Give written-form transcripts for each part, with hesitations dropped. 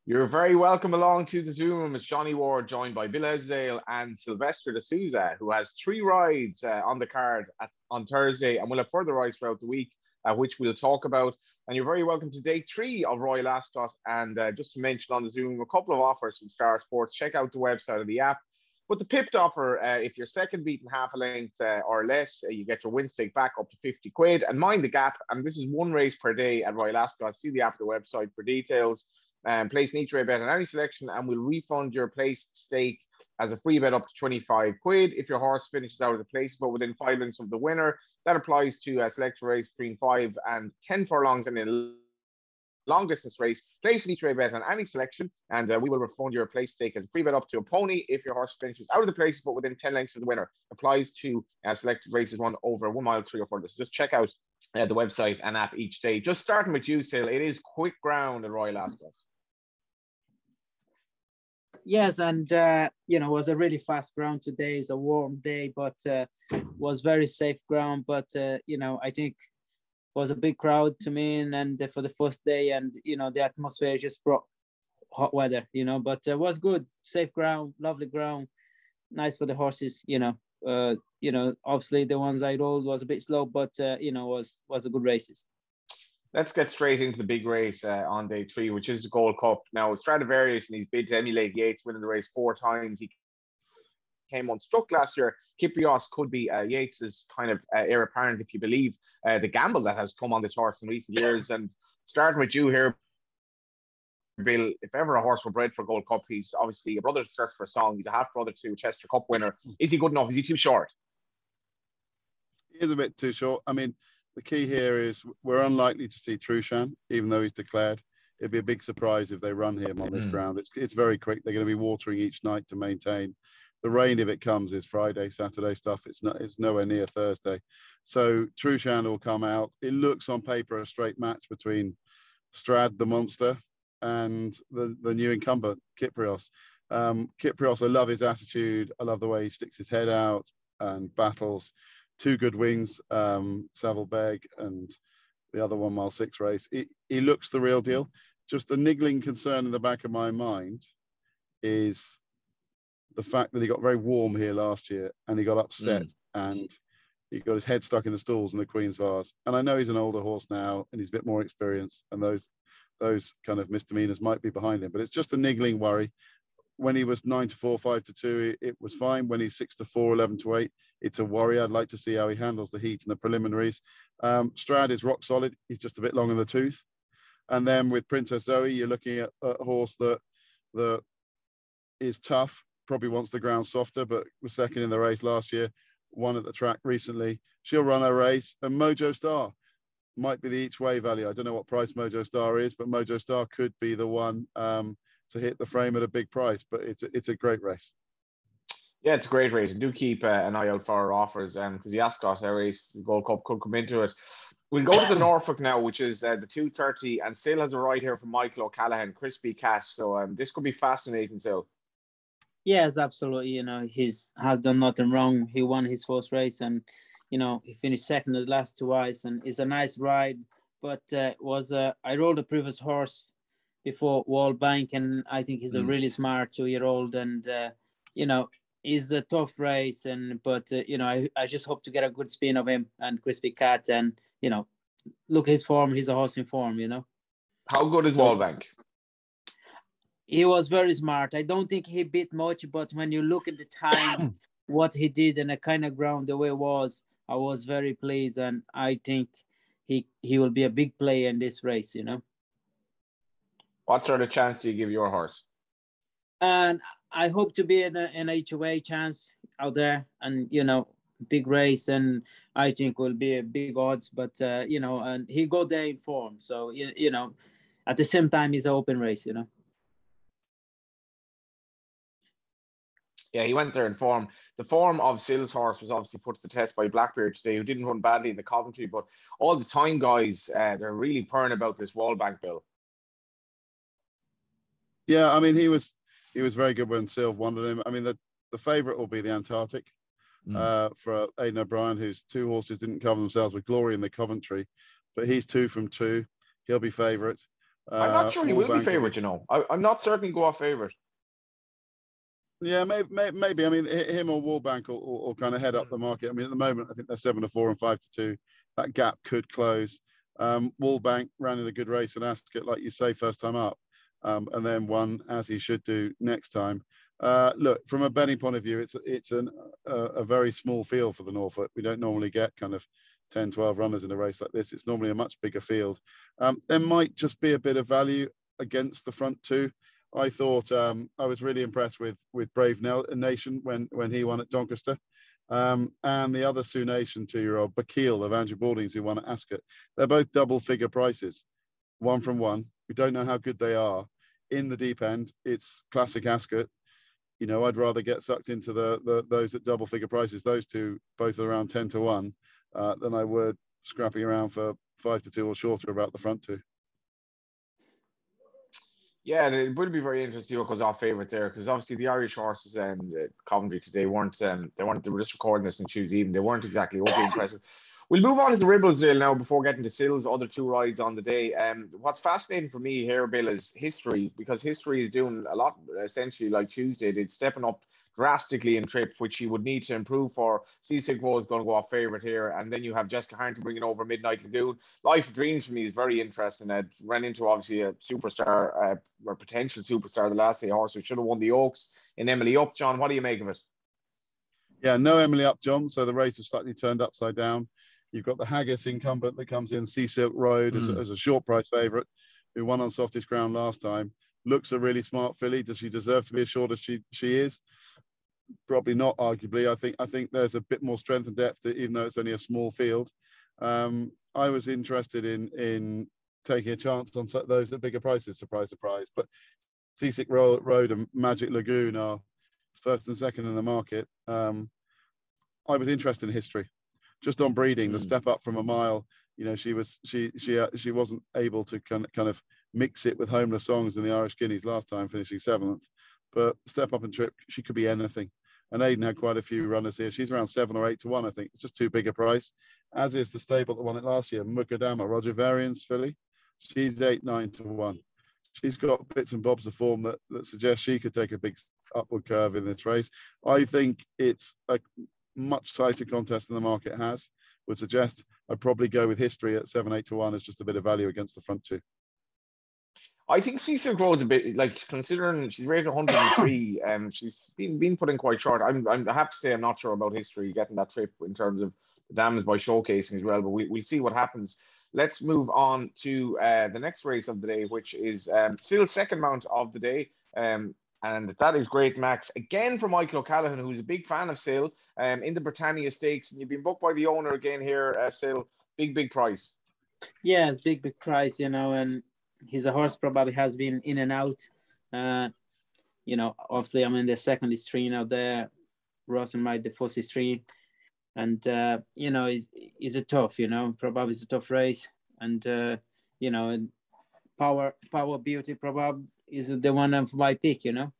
You're very welcome along to the Zoom room. It's Johnny Ward, joined by Bill Esdaile and Silvestre De Sousa, who has 3 rides on the card on Thursday, and we'll have further rides throughout the week, which we'll talk about. And you're very welcome to day 3 of Royal Ascot. And just to mention on the Zoom, a couple of offers from Star Sports. Check out the website or the app. But the pipped offer, if you're second beaten half a length or less, you get your win stake back up to 50 quid. And mind the gap, and this is 1 race per day at Royal Ascot. See the app or the website for details. Place an each way bet on any selection, and we'll refund your place stake as a free bet up to 25 quid if your horse finishes out of the place, but within 5 lengths of the winner. That applies to a select race between 5 and 10 furlongs, and in a long distance race, place an each way bet on any selection, and we will refund your place stake as a free bet up to a pony if your horse finishes out of the place, but within 10 lengths of the winner. Applies to selected races run over 1 mile, 3 or further. So just check out the website and app each day. Just starting with you, Sil, it is quick ground at Royal Ascot. Yes, and it was a really fast ground today. It's a warm day, but was very safe ground. But I think it was a big crowd to me, and for the first day, and the atmosphere just brought hot weather. But it was good, safe ground, lovely ground, nice for the horses. Obviously the ones I rode was a bit slow, but was a good races. Let's get straight into the big race on day 3, which is the Gold Cup. Now, Stradivarius, and he's bid to emulate Yates, winning the race 4 times. He came unstuck last year. Kyprios could be Yates's kind of heir apparent, if you believe the gamble that has come on this horse in recent years. And starting with you here, Bill, if ever a horse were bred for Gold Cup, he's obviously a brother to Search for a Song. He's a half-brother to Chester Cup winner. Is he good enough? Is he too short? He is a bit too short. I mean, the key here is we're unlikely to see Trushan, even though he's declared. It'd be a big surprise if they run him on this ground. It's very quick. They're going to be watering each night to maintain. The rain, if it comes, is Friday, Saturday stuff. It's nowhere near Thursday. So Trushan will come out. It looks on paper a straight match between Strad, the monster, and the new incumbent, Kyprios. Kyprios, I love his attitude. I love the way he sticks his head out and battles. 2 good wings, Savile Beg and the other 1 mile 6 race. He looks the real deal. Just the niggling concern in the back of my mind is the fact that he got very warm here last year and he got upset and he got his head stuck in the stalls in the Queen's Vase. And I know he's an older horse now and he's a bit more experienced, and those kind of misdemeanors might be behind him. But it's just a niggling worry. When he was 9-4, 5-2, it was fine. When he's 6-4, 11-8, it's a worry. I'd like to see how he handles the heat and the preliminaries. Strad is rock solid. He's just a bit long in the tooth. And then with Princess Zoe, you're looking at a horse that is tough, probably wants the ground softer, but was second in the race last year, won at the track recently. She'll run her race. And Mojo Star might be the each way value. I don't know what price Mojo Star is, but Mojo Star could be the one to hit the frame at a big price, but it's a great race. Yeah, it's a great race. And do keep an eye out for our offers, because the Ascot race, the Gold Cup, could come into it. We'll go to the Norfolk now, which is the 2:30, and still has a ride here from Michael O'Callaghan, Crispy Cat. So this could be fascinating, still. Yes, absolutely. He's has done nothing wrong. He won his first race, and he finished second at the last 2 rides, and it's a nice ride. But I rode the previous horse before Wall Bank, and I think he's a really smart 2-year-old, and it's a tough race, but I just hope to get a good spin of him and Crispy Cat, and look his form. He's a horse in form. How good is Wall Bank? He was very smart. I don't think he beat much, but when you look at the time, what he did and the kind of ground the way it was, I was very pleased, and I think he will be a big player in this race. What sort of chance do you give your horse? And I hope to be in an HOA chance out there, and big race, and I think will be a big odds. But and he go there in form, so at the same time, it's an open race. Yeah, he went there in form. The form of Sil's horse was obviously put to the test by Blackbeard today, who didn't run badly in the Coventry. But all the time, guys, they're really purring about this Wall Bank, Bill. Yeah, I mean, he was very good when Sil wanted him. I mean, the favourite will be the Antarctic. for Aidan O'Brien, whose 2 horses didn't cover themselves with glory in the Coventry, but he's 2 from 2. He'll be favourite. I'm not sure he will be Wallbank favourite, you know. I'm not certain he'll go off favourite. Yeah, maybe. I mean, him or Wallbank will kind of head up the market. I mean, at the moment, I think they're 7-4 and 5-2. That gap could close. Wallbank ran in a good race at Ascot, like you say, first time up, and then won, as he should do, next time. Look, from a betting point of view, it's a very small field for the Norfolk. We don't normally get kind of 10, 12 runners in a race like this. It's normally a much bigger field. There might just be a bit of value against the front 2. I thought I was really impressed with Brave Nation when he won at Doncaster. And the other Sioux Nation 2-year-old, Bakil of Andrew Baldings, who won at Ascot. They're both double-figure prices, 1 from 1. We don't know how good they are. In the deep end, it's classic Ascot. You know, I'd rather get sucked into those at double-figure prices, those 2, both around 10-1, than I would scrapping around for 5-2 or shorter about the front 2. Yeah, it would be very interesting who goes off favourite there, because obviously the Irish horses and Coventry today weren't. They were just recording this on Tuesday evening. They weren't exactly overly impressive. We'll move on to the Ribblesdale now before getting to Sil's other 2 rides on the day. What's fascinating for me here, Bill, is history, because history is doing a lot, essentially like Tuesday. They're stepping up drastically in trip, which you would need to improve for. Seasick Road is going to go off favourite here, and then you have Jessica Harrington bringing over Midnight Lagoon. Life of Dreams for me is very interesting. It ran into obviously a superstar or potential superstar the last day, horse who should have won the Oaks in Emily Up. John, what do you make of it? Yeah, no Emily Up, John. So the race has slightly turned upside down. You've got the Haggis incumbent that comes in, Sea Silk Road, as a short price favourite, who won on softest ground last time. Looks a really smart filly. Does she deserve to be as short as she is? Probably not, arguably. I think there's a bit more strength and depth, even though it's only a small field. I was interested in taking a chance on those at bigger prices, surprise, surprise. But Seasick Road and Magic Lagoon are first and second in the market. I was interested in history. Just on breeding, the step up from a mile, you know, she wasn't able to kind of mix it with Homeless Songs in the Irish Guineas last time, finishing 7th. But step up and trip, she could be anything. And Aidan had quite a few runners here. She's around 7 or 8-1, I think. It's just too big a price. As is the stable that won it last year, Mukadama, Roger Varian's filly. She's 8-9-1. She's got bits and bobs of form that suggest she could take a big upward curve in this race. I think it's a much tighter contest than the market has. Would suggest I'd probably go with history at 7-8-1 as just a bit of value against the front 2. I think Cecil Grows a bit, like, considering she's rated 103, she's been put in quite short. I have to say I'm not sure about history getting that trip in terms of the Dams by showcasing as well, but we'll see what happens. Let's move on to the next race of the day, which is Sil's second mount of the day. And that is Great Max, again for Michael O'Callaghan, who's a big fan of Sil, in the Britannia Stakes. And you've been booked by the owner again here, Sil. Big price. Yeah, it's big price, you know, and he's a horse probably has been in and out. You know, obviously, I mean, the second is 3 now there. Ross and Mike, the first is 3. And, you know, is a tough, you know, probably it's a tough race. And, you know, and Power Beauty probably is the one of my pick, you know.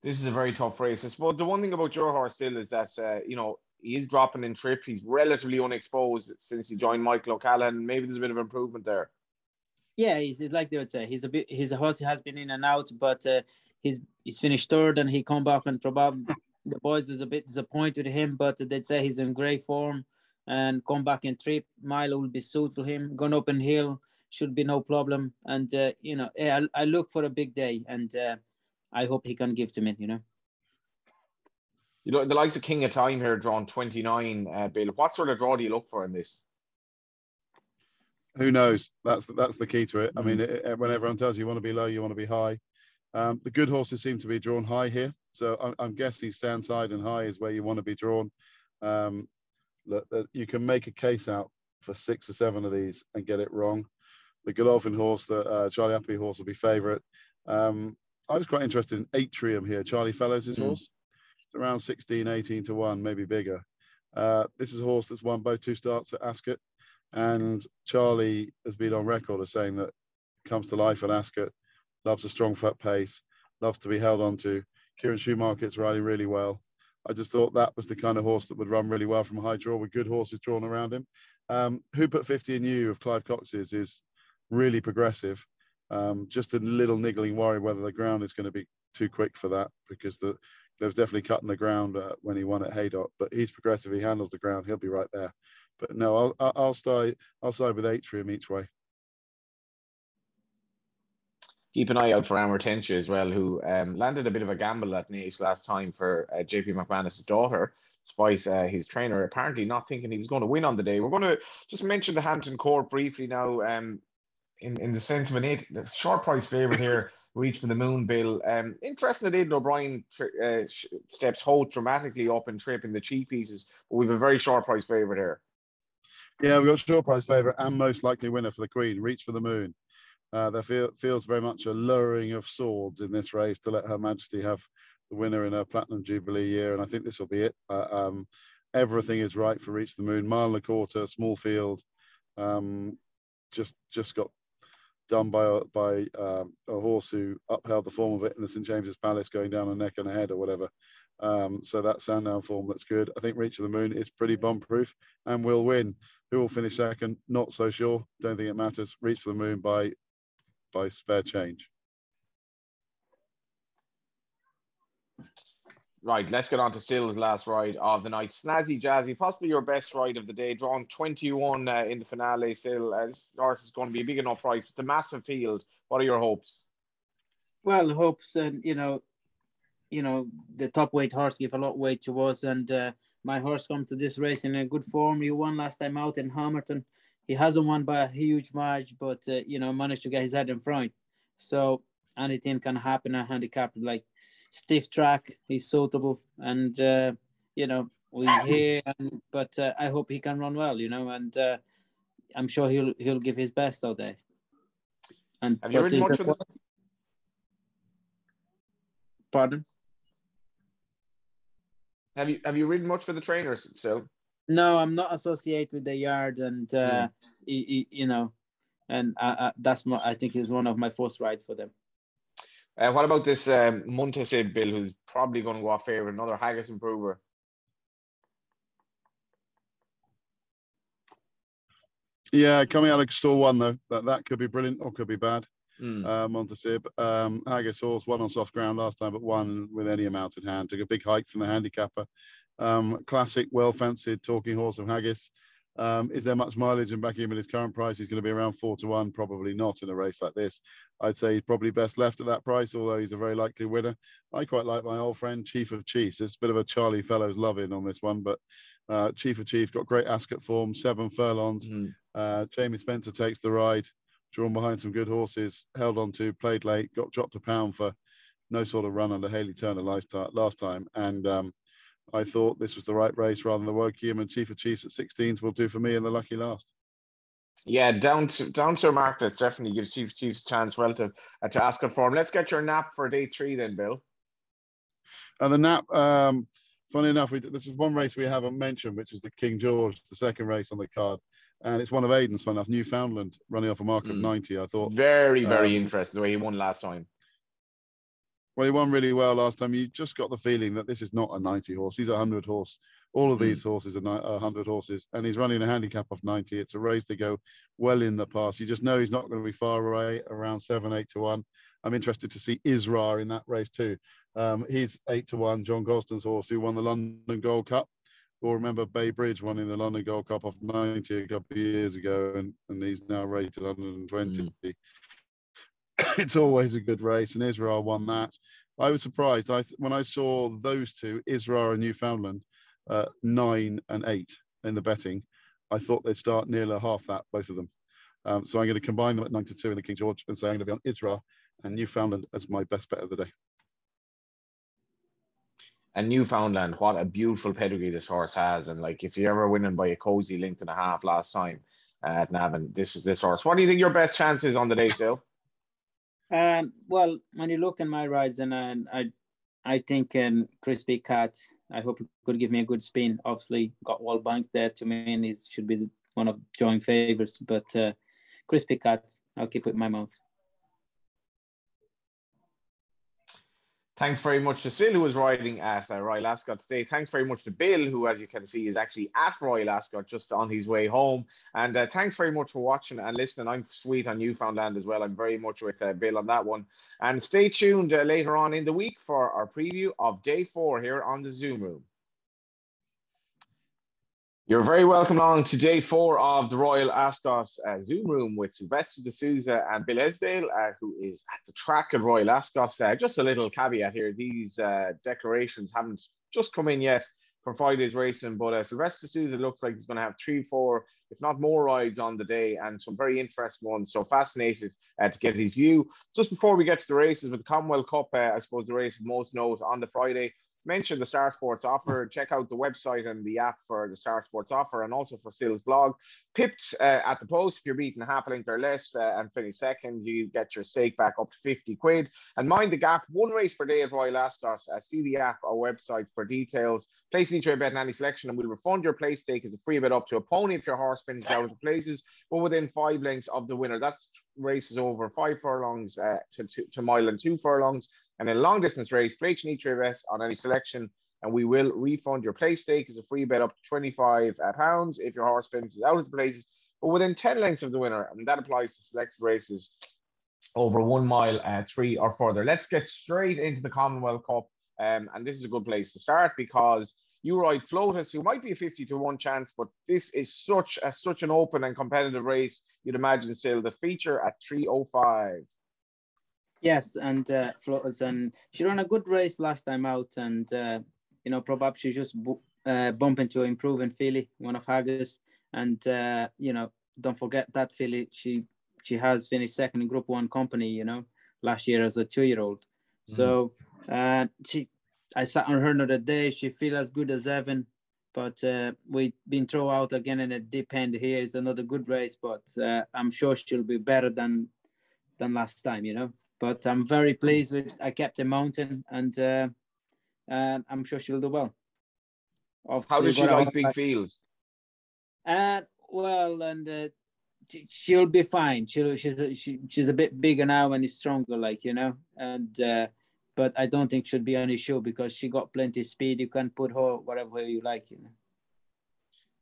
This is a very tough race. I suppose the one thing about your horse still is that, you know, he is dropping in trip. He's relatively unexposed since he joined Michael O'Callaghan. Maybe there's a bit of improvement there. Yeah, he's like they would say. He's a horse who has been in and out, but he's finished 3rd and he come back, and probably the boys was a bit disappointed with him, but they'd say he's in great form and come back in trip. Milo will be suitable him. Going up in hill should be no problem. And you know, yeah, I look for a big day, and I hope he can give to me, you know. You know, the likes of King of Time here drawn 29, Bill. What sort of draw do you look for in this? Who knows? That's the key to it. I mean, when everyone tells you want to be low, you want to be high. The good horses seem to be drawn high here. So I'm guessing stand side and high is where you want to be drawn. Look, you can make a case out for 6 or 7 of these and get it wrong. The Godolphin horse, the Charlie Uppy horse will be favourite. I was quite interested in Atrium here, Charlie Fellows' horse. It's around 16-18-1, maybe bigger. This is a horse that's won both 2 starts at Ascot. And Charlie has been on record as saying that comes to life at Ascot, loves a strong foot pace, loves to be held on to. Kieran Schumacher's riding really well. I just thought that was the kind of horse that would run really well from a high draw with good horses drawn around him. Who Put 50 in You of Clive Cox's is really progressive. Just a little niggling worry whether the ground is going to be too quick for that, because there was definitely cutting the ground when he won at Haydock. But he's progressive. He handles the ground. He'll be right there. But no, I'll side with 8 for him each way. Keep an eye out for Amartentia as well, who landed a bit of a gamble at Nice last time for JP McManus' daughter, despite his trainer apparently not thinking he was going to win on the day. We're going to just mention the Hampton Court briefly now, in the sense of the short price favourite here, Reach for the Moon, Bill. Interesting that Aidan O'Brien steps Holt dramatically up in trip in the cheap pieces, but we've a very short price favourite here. Yeah, we've got short price favourite and most likely winner for the Queen, Reach for the Moon. There feels very much a lowering of swords in this race to let Her Majesty have the winner in her Platinum Jubilee year, and I think this will be it. Everything is right for Reach the Moon. Mile and a quarter, small field, just got done by a horse who upheld the form of it in the St James's Palace, going down a neck and a head or whatever. So that Sandown form looks good. I think Reach of the Moon is pretty bomb-proof and will win. Who will finish second? Not so sure. Don't think it matters. Reach for the Moon by spare change. Right, let's get on to Sil's last ride of the night. Snazzy Jazzy, possibly your best ride of the day, drawn 21 in the finale. Sil, this horse is going to be a big enough price. It's a massive field. What are your hopes? Well, hopes, and the top weight horse give a lot of weight to us, and my horse come to this race in a good form. He won last time out in Hamilton. He hasn't won by a huge margin, but managed to get his head in front. So anything can happen. A handicap like stiff track, he's suitable, and we hear. But I hope he can run well, and I'm sure he'll give his best out there. And have you ridden much for the? Pardon? Have you ridden much for the trainers, Sil? No, I'm not associated with the yard, and that's I think it's one of my first rides for them. What about this Muntasib, Bill, who's probably going to go off favourite, another Haggis improver? Yeah, coming out of store one though, that could be brilliant or could be bad. Muntasib, Haggis horse, won on soft ground last time, but won with any amount in hand. Took a big hike from the handicapper. Classic, well-fancied talking horse of Haggis. Is there much mileage in backing him at his current price? He's going to be around 4-1, probably not in a race like this. I'd say he's probably best left at that price, although he's a very likely winner. I quite like my old friend Chief of Chiefs. It's a bit of a Charlie Fellows love-in on this one, but Chief of Chief got great Ascot form, 7 furlongs. Jamie Spencer takes the ride, drawn behind some good horses, held on to, played late, got dropped a pound for no sort of run under Hayley Turner last time. And I thought this was the right race rather than the Wokium, and Chief of Chiefs at 16s will do for me in the lucky last. Yeah, down to a mark that definitely gives Chief of Chiefs a chance relative to Ascot form. Let's get your nap for day 3 then, Bill. And the nap, funny enough, this is one race we haven't mentioned, which is the King George, the second race on the card. And it's one of Aidan's, fun enough, Newfoundland, running off a mark of 90, I thought. Very, very interesting the way he won last time. Well, he won really well last time. You just got the feeling that this is not a 90 horse. He's a 100 horse. All of these horses are 100 horses, and he's running a handicap of 90. It's a race to go well in the pass. You just know he's not going to be far away, around 7-8-1. I'm interested to see Isra in that race too. He's 8-1, John Gosden's horse, who won the London Gold Cup. Or remember Bay Bridge winning the London Gold Cup of 90 a couple of years ago, and he's now rated 120. It's always a good race, and Israel won that. I was surprised when I saw those two, Israel and Newfoundland, 9 and 8 in the betting. I thought they'd start nearly half that, both of them. So I'm going to combine them at 9-2 in the King George and say I'm going to be on Israel and Newfoundland as my best bet of the day. And Newfoundland, what a beautiful pedigree this horse has. And like, if you're ever winning by a cozy length and a half last time at Navan, this was this horse. What do you think your best chance is on the day, Sil? Well, when you look at my rides, and I think Crispy Cat, I hope he could give me a good spin. Obviously, got well banked there to me, and he should be one of joint favourites. But Crispy Cat, I'll keep it in my mouth. Thanks very much to Sil, who is riding at Royal Ascot today. Thanks very much to Bill, who, as you can see, is actually at Royal Ascot just on his way home. And thanks very much for watching and listening. I'm sweet on Newfoundland as well. I'm very much with Bill on that one. And stay tuned later on in the week for our preview of Day 4 here on the Zoom Room. You're very welcome along to Day 4 of the Royal Ascot Zoom Room with Silvestre De Sousa and Bill Esdaile, who is at the track at Royal Ascot. Just a little caveat here. These declarations haven't just come in yet for Friday's racing, but Silvestre De Sousa looks like he's going to have 3, 4, if not more rides on the day, and some very interesting ones. So fascinated to get his view. Just before we get to the races with the Commonwealth Cup, I suppose the race of most note on the Friday, mention the Star Sports offer. Check out the website and the app for the Star Sports offer, and also for Sil's blog. Pipped at the post, if you're beating half a length or less and finish second, you get your stake back up to 50 quid. And mind the gap, 1 race per day at Royal Ascot. See the app or website for details. Place any trade bet in any selection, and we'll refund your place stake as a free bet up to a pony if your horse finishes out of the places, but within 5 lengths of the winner. That's races over 5 furlongs to mile and 2 furlongs. And in a long distance race, place any trade bet on any selection, and we will refund your place stake as a free bet up to £25 if your horse finishes out of the places, but within 10 lengths of the winner. And that applies to selected races over 1 mile, 3 or further. Let's get straight into the Commonwealth Cup. And this is a good place to start because you ride Flotus, who might be a 50-1 chance, but this is such an open and competitive race. You'd imagine, Sil, the feature at 3:05. Yes, and Flotus, and she ran a good race last time out, and probably she just bump into improving filly, one of Haggis, and don't forget that filly. She has finished second in Group 1 company, last year as a 2-year-old. So I sat on her another day. She feels as good as Evan, but we've been thrown out again in a deep end here. It's another good race, but I'm sure she'll be better than last time, But I'm very pleased with. I kept the mountain, and I'm sure she'll do well. How does she like big fields? She'll be fine. She's a bit bigger now and is stronger, and but I don't think she'll be on the show because she got plenty of speed. You can put her whatever you like,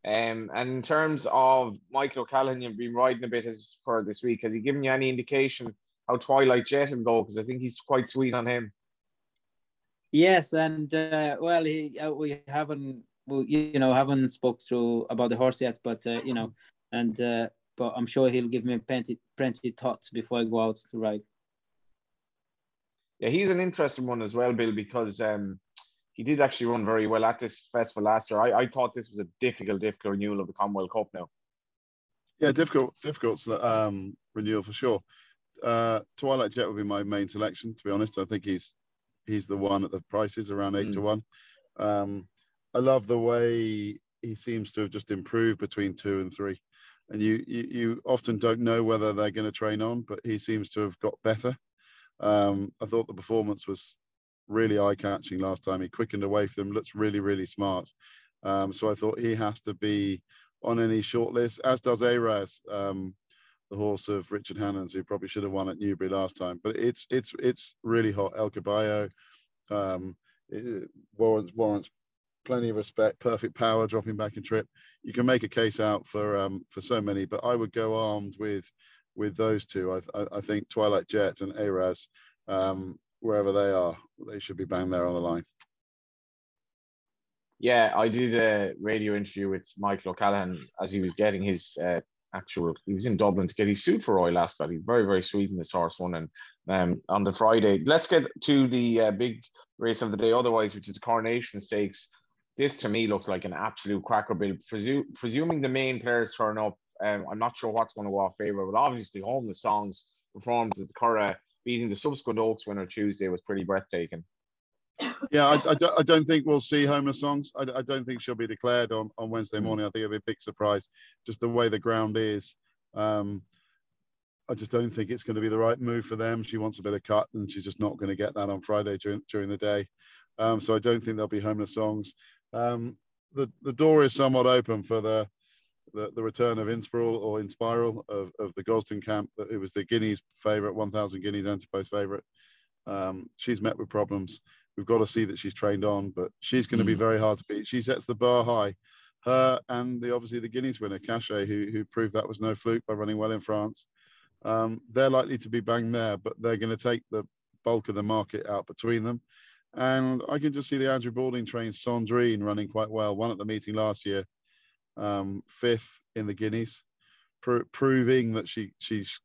And in terms of Michael O'Callaghan, you've been riding a bit for this week. Has he given you any indication how Twilight Jet will go? Because I think he's quite sweet on him. Yes, and we haven't spoke through about the horse yet, but but I'm sure he'll give me plenty thoughts before I go out to ride. Yeah, he's an interesting one as well, Bill, because he did actually run very well at this festival last year. I thought this was a difficult renewal of the Commonwealth Cup now. Yeah, difficult renewal for sure. Twilight Jet would be my main selection, to be honest. I think he's the one at the prices around 8-1. I love the way he seems to have just improved between 2 and 3, and you often don't know whether they're going to train on, but he seems to have got better. I thought the performance was really eye-catching last time. He quickened away from them, looks really, really smart. So I thought he has to be on any shortlist, as does Araz, the horse of Richard Hannon's, who probably should have won at Newbury last time. But it's really hot. El Caballo warrants plenty of respect. Perfect power, dropping back in trip. You can make a case out for so many, but I would go armed with those two. I think Twilight Jet and Araz, wherever they are, they should be bang there on the line. Yeah, I did a radio interview with Michael O'Callaghan as he was getting his he was in Dublin to get his suit for Royal Ascot. He's very, very sweet in this horse one. And on the Friday, let's get to the big race of the day otherwise, which is the Coronation Stakes. This to me looks like an absolute cracker, Bill. Presuming the main players turn up, I'm not sure what's going to go off favour, but obviously Homeless Song's performance at the Curragh, beating the subsequent Oaks winner Tuesday, was pretty breathtaking. Yeah, I don't think we'll see Homeless Songs. I don't think she'll be declared on Wednesday morning. I think it'll be a big surprise, just the way the ground is. I just don't think it's going to be the right move for them. She wants a bit of cut, and she's just not going to get that on Friday during the day. So I don't think there'll be Homeless Songs. The door is somewhat open for the return of Inspiral of the Gosden camp. It was the Guineas favourite, 1,000 Guineas anti-post favourite. She's met with problems. We've got to see that she's trained on, but she's going to be very hard to beat. She sets the bar high. Her and obviously the Guineas winner, Cachet, who proved that was no fluke by running well in France. They're likely to be banged there, but they're going to take the bulk of the market out between them. And I can just see the Andrew Balding trained Sandrine running quite well. Won at the meeting last year, 5th in the Guineas, proving that she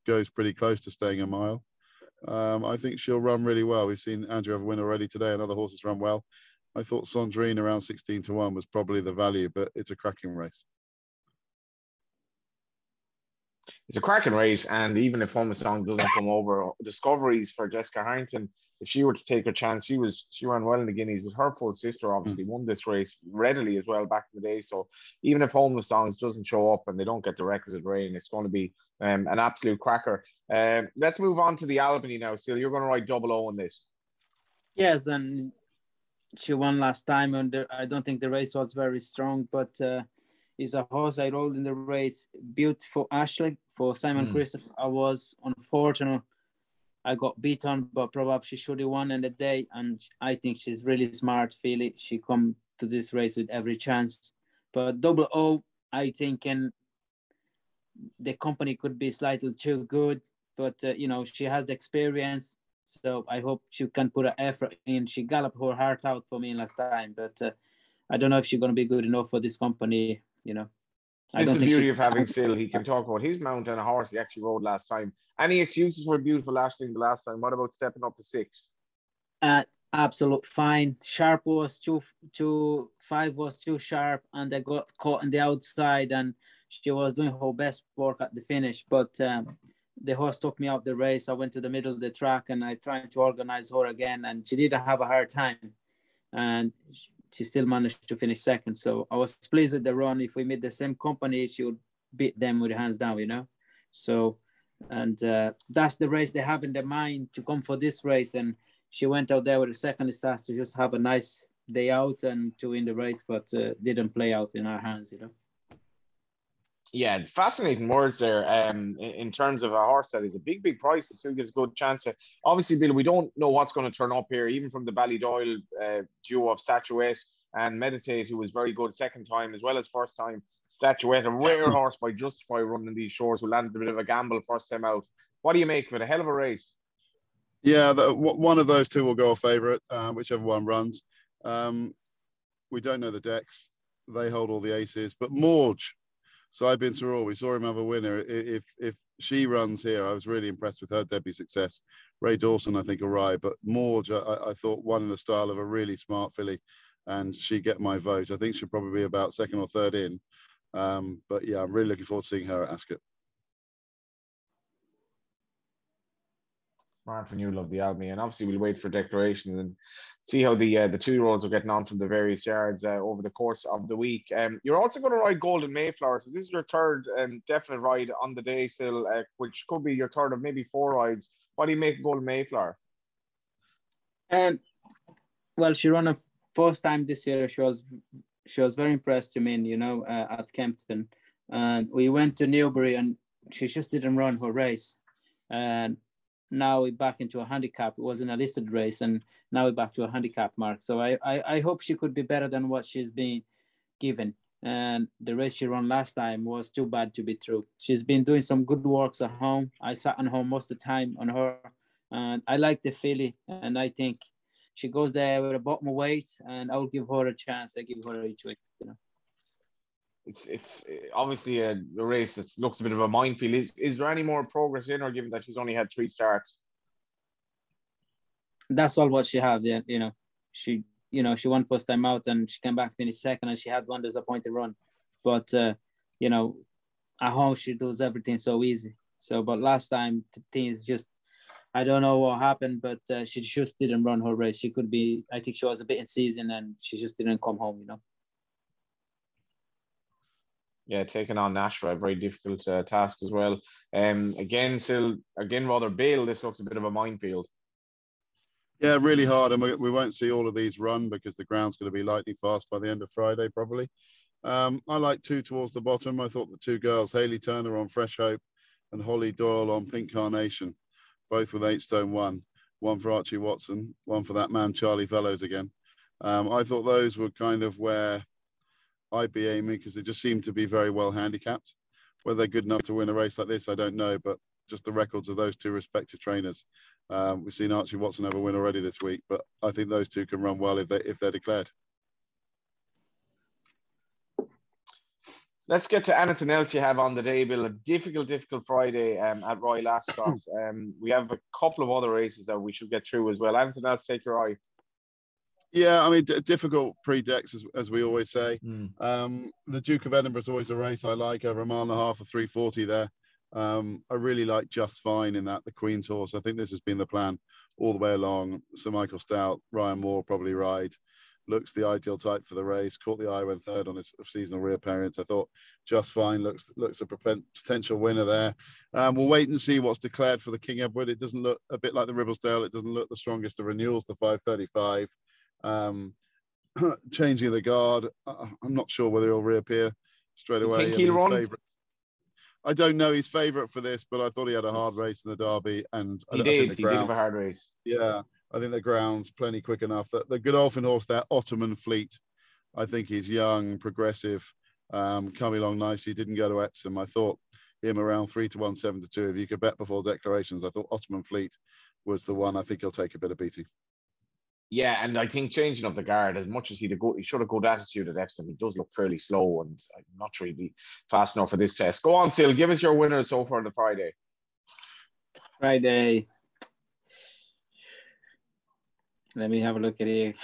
goes pretty close to staying a mile. I think she'll run really well. We've seen Andrew have a win already today, and other horses run well. I thought Sandrine around 16-1 was probably the value, but it's a cracking race. It's a cracking race, and even if Home Song doesn't come over, discoveries for Jessica Harrington, if she were to take her chance, she ran well in the Guineas, but her full sister obviously won this race readily as well back in the day. So even if Home Songs doesn't show up and they don't get the requisite rain, it's going to be an absolute cracker. Let's move on to the Albany now. Still, you're going to ride 00 in this. Yes, and she won last time, and I don't think the race was very strong, but is a horse I rode in the race. Beautiful Ashley for Simon Christopher. I was unfortunate. I got beat on, but probably she should have won in the day. And I think she's really smart, filly. She come to this race with every chance. But 00, I think the company could be slightly too good. But, she has the experience. So I hope she can put an effort in. She galloped her heart out for me last time. But I don't know if she's going to be good enough for this company, This is the beauty of having Sil. He can talk about his mount and a horse he actually rode last time. Any excuses for beautiful Ashley the last time? What about stepping up to 6? Absolute fine. Sharp was too 5 was too sharp, and they got caught on the outside, and she was doing her best work at the finish. But the horse took me out the race. I went to the middle of the track, and I tried to organize her again, and she did have a hard time. And she still managed to finish second. So I was pleased with the run. If we meet the same company, she would beat them with hands down, So, and that's the race they have in their mind to come for this race. And she went out there with a second start to just have a nice day out and to win the race, but didn't play out in our hands, Yeah, fascinating words there. In terms of a horse that is a big price, it still gives a good chance. Obviously, Bill, we don't know what's going to turn up here, even from the Ballydoyle duo of Statuette and Meditate, who was very good second time as well as first time. Statuette, a rare horse by Justify running these shores, who landed a bit of a gamble first time out. What do you make of it? A hell of a race. Yeah, one of those two will go a favourite, whichever one runs. We don't know the decks. They hold all the aces, but Morge. So I've been through all. We saw him have a winner. If she runs here, I was really impressed with her debut success. Ray Dawson, I think, will ride. But Morge, I thought won in the style of a really smart filly, and she get my vote. I think she'll probably be about second or third in. But yeah, I'm really looking forward to seeing her at Ascot. Smart for you, love the Albany, and obviously we'll wait for declaration and see how the 2-year-olds are getting on from the various yards over the course of the week. You're also going to ride Golden Mayflower, so this is your third definite ride on the day still, which could be your third of maybe 4 rides. What do you make of Golden Mayflower? Well, she ran a first time this year. She was very impressed to me, at Kempton, and we went to Newbury, and she just didn't run her race, and now we're back into a handicap. It wasn't a listed race, and now we're back to a handicap mark. So I hope she could be better than what she's been given. And the race she ran last time was too bad to be true. She's been doing some good works at home. I sat on home most of the time on her, and I like the filly, and I think she goes there with a bottom weight, and I'll give her a chance. I give her each week, It's obviously a race that looks a bit of a minefield. Is there any more progress in her, given that she's only had 3 starts? That's all what she had. Yeah, she won first time out, and she came back, finished second, and she had one disappointing run. But at home she does everything so easy. So, but last time things just, I don't know what happened, but she just didn't run her race. She could be. I think she was a bit in season, and she just didn't come home. Yeah, taking on Nashua, a very difficult task as well. Again, rather Bill, this looks a bit of a minefield. Yeah, really hard, and we won't see all of these run because the ground's going to be lightning fast by the end of Friday, probably. I like 2 towards the bottom. I thought the 2 girls, Hayley Turner on Fresh Hope and Holly Doyle on Pink Carnation, both with 8 stone 1. one for Archie Watson, one for that man Charlie Fellows again. I thought those were kind of where I'd be aiming, because they just seem to be very well handicapped. Whether they're good enough to win a race like this, I don't know, but just the records of those two respective trainers. We've seen Archie Watson have a win already this week, but I think those two can run well if they're declared. Let's get to anything else you have on the day, Bill. A difficult Friday at Royal Ascot. We have a couple of other races that we should get through as well. Anything else take your eye? Yeah, I mean, difficult pre-decks, as we always say. The Duke of Edinburgh is always a race I like, over a mile and a half of 340 there. I really like Just Fine in that, the Queen's horse. I think this has been the plan all the way along. Sir Michael Stout, Ryan Moore probably ride. Looks the ideal type for the race. Caught the eye when third on his seasonal reappearance. I thought Just Fine looks a potential winner there. We'll wait and see what's declared for the King Edward. It doesn't look, a bit like the Ribblesdale, it doesn't look the strongest of renewals, the 535. Changing the guard, I'm not sure whether he'll reappear straight away. You think he'll run? I don't know his favourite for this, but I thought he had a hard race in the Derby, and he did have a hard race. Yeah, I think the ground's plenty quick enough. The Godolphin horse there, Ottoman Fleet, I think he's young, progressive, coming along nicely. Didn't go to Epsom. I thought him around 3 to 1, 7 to 2. If you could bet before declarations, I thought Ottoman Fleet was the one. I think he'll take a bit of beating. Yeah, and I think changing of the guard, as much as he should have good attitude at Epsom, he does look fairly slow, and I'm not sure he'd be fast enough for this test. Go on, Sil, give us your winners so far on the Friday. Let me have a look at it.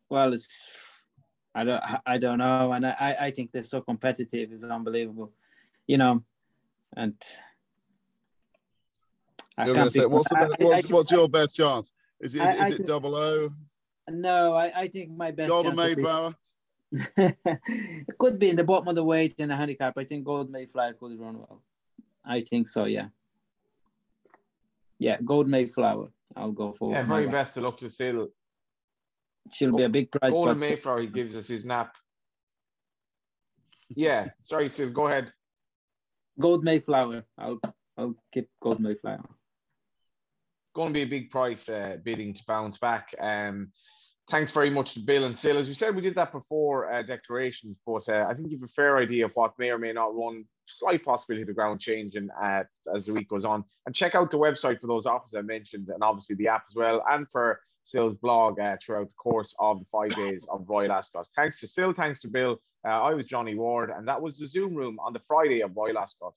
Well, I don't know, and I think they're so competitive. It's unbelievable, and I can't say, what's your best chance? Is it double O? No, I think my best Golden chance Mayflower. It could be in the bottom of the weight in a handicap. I think Golden Mayflower could run well. I think so, yeah. Yeah, Gold Mayflower. I'll go for. Yeah, very best of luck to Sil. She'll be a big prize. Golden Mayflower, he gives us his nap. Yeah, sorry, Sil, go ahead. Gold Mayflower. I'll keep Gold Mayflower. Going to be a big price bidding to bounce back. Thanks very much to Bill and Sil. As we said, we did that before declarations, but I think you have a fair idea of what may or may not run. Slight possibility of the ground changing as the week goes on. And check out the website for those offers I mentioned, and obviously the app as well, and for Sil's blog throughout the course of the 5 days of Royal Ascot. Thanks to Sil, thanks to Bill. I was Johnny Ward, and that was the Zoom Room on the Friday of Royal Ascot.